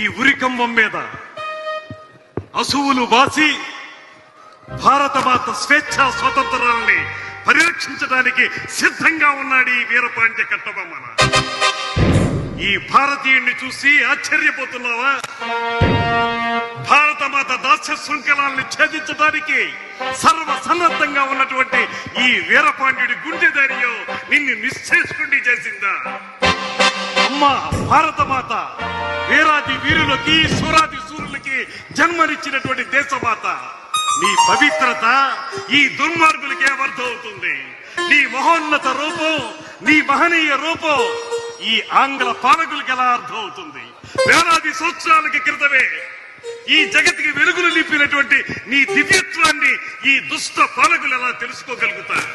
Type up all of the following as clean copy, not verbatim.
ఈ ఉరికంబం మీద అసువులు బాసి భారతమాత స్వేచ్ఛ స్వతంత్రాలని పరిరక్షించడానికి సిద్ధంగా ఉన్నాడు ఈ వీరపాండ్య కట్టబొమ్మన. ఈ భారతీయుణ్ణి చూసి ఆశ్చర్యపోతున్నావా? భారతమాత దాస్య శృంఖలాల్ని ఛేదించడానికి సర్వసన్నద్ధంగా ఉన్నటువంటి ఈ వీరపాండ్యుడి గుండె ధైర్యం నిన్ను నిశ్చేసుకుండి చేసిందా? అమ్మా భారతమాత వీరాది వీరులకి సూరాది సూరులకి జన్మనిచ్చినటువంటి దేశమాత. నీ పవిత్రత ఈ దుర్మార్గులకి ఏమర్థమవుతుంది? నీ మహోన్నత రూపం, నీ మహనీయ రూపం ఈ ఆంగ్ల పాలకులకి ఎలా అర్థమవుతుంది? వేలాది సంవత్సరాలకి క్రితమే ఈ జగత్కి వెలుగులు నింపినటువంటి నీ దివ్యత్వాన్ని ఈ దుష్ట పాలకులు ఎలా తెలుసుకోగలుగుతారు?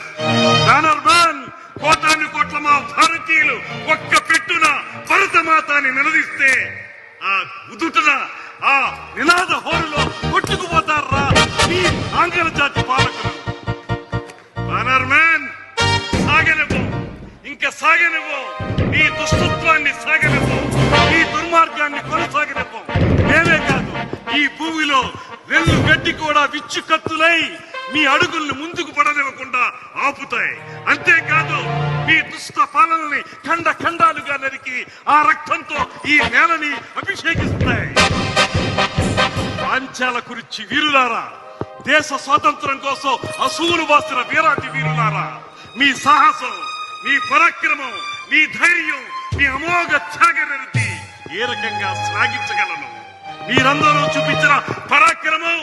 బ్యానర్మ్యాన్, కోటాను కోట్ల మా భారతీయులు ఒక్క పెట్టున భరతమాతని నిలదీస్తే ఆ ఉదుటన ఆ నినాద హోరులో కొట్టుకుపోతారా ఈ ఆంగ్ల జాతి పాలకులు? బ్యానర్మ్యాన్, సాగనివ్వు, ఇంకా సాగనివ్వు, నీ దుష్టత్వాన్ని సాగనివ్వు, ఈ దుర్మార్గాన్ని కొనసాగనివ్వు. మేమే కాదు, ఈ భూమిలో వెళ్ళు గడ్డి కూడా విచ్చు కత్తులై మీ అడుగుల్ని ముందుకు పడనివ్వకుండా ఆపుతాయి. అంతేకాదు మీ దుష్ట పాలనని ఖండ ఖండాలుగా నరికి ఆ రక్తంతో ఈ నేలని అభిషేకిస్తాయి. పాంచాల కురిచి వీరులారా, దేశ స్వాతంత్రం కోసం అసూలు బాసిన వీరాటి వీరులారా, మీ సాహసం, మీ పరాక్రమం, మీ ధైర్యం, మీ అమోఘ త్యాగనిరతి ఏ రకంగా శ్లాఘించగలను? మీరందరూ చూపించిన పరాక్రమం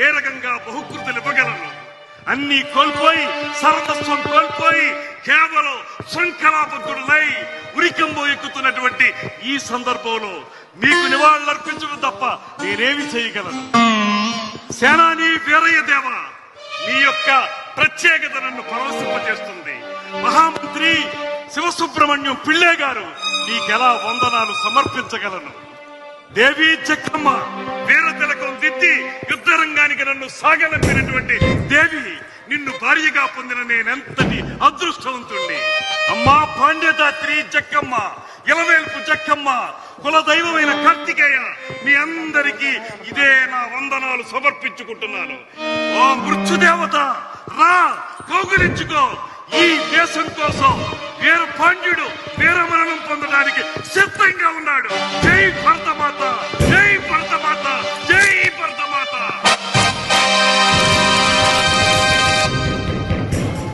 ఏ రకంగా బహుకృతులు ఇవ్వగలను? అన్ని కోల్పోయి, సర్వస్వం కోల్పోయి కేవలం శృంఖలాబద్ధుడులై ఉరికంబో ఎక్కుతున్నటువంటి ఈ సందర్భంలో మీకు నివాళులర్పించడం తప్ప నేనేమి చేయగలను? సేనాని వీరయ్య దేవ, మీ యొక్క ప్రత్యేకత నన్ను పరవశింపజేస్తుంది. మహామంత్రి శివసుబ్రహ్మణ్యం పిళ్ళే గారు, నీకెలా వందనాలు సమర్పించగలను? దేవి చెక్కమ్మ, వీర తిలకం దిద్ది యుద్ధరంగానికి నన్ను సాగనంపినటువంటి దేవి, నిన్ను భార్యగా పొందిన నేనెంతటి అదృష్టవంతుణ్ణి. అమ్మా పాండ్యదాత్రి జక్కమ్మ, ఇలవేల్పు జక్కమ్మ, కులదైవమైన కార్తికేయ, మీ అందరికీ ఇదే నా వందనాలు సమర్పించుకుంటున్నాను. ఓ మృత్యుదేవత, రా కౌగిలించుకో. ఈ దేశం కోసం వీర పాండ్యుడు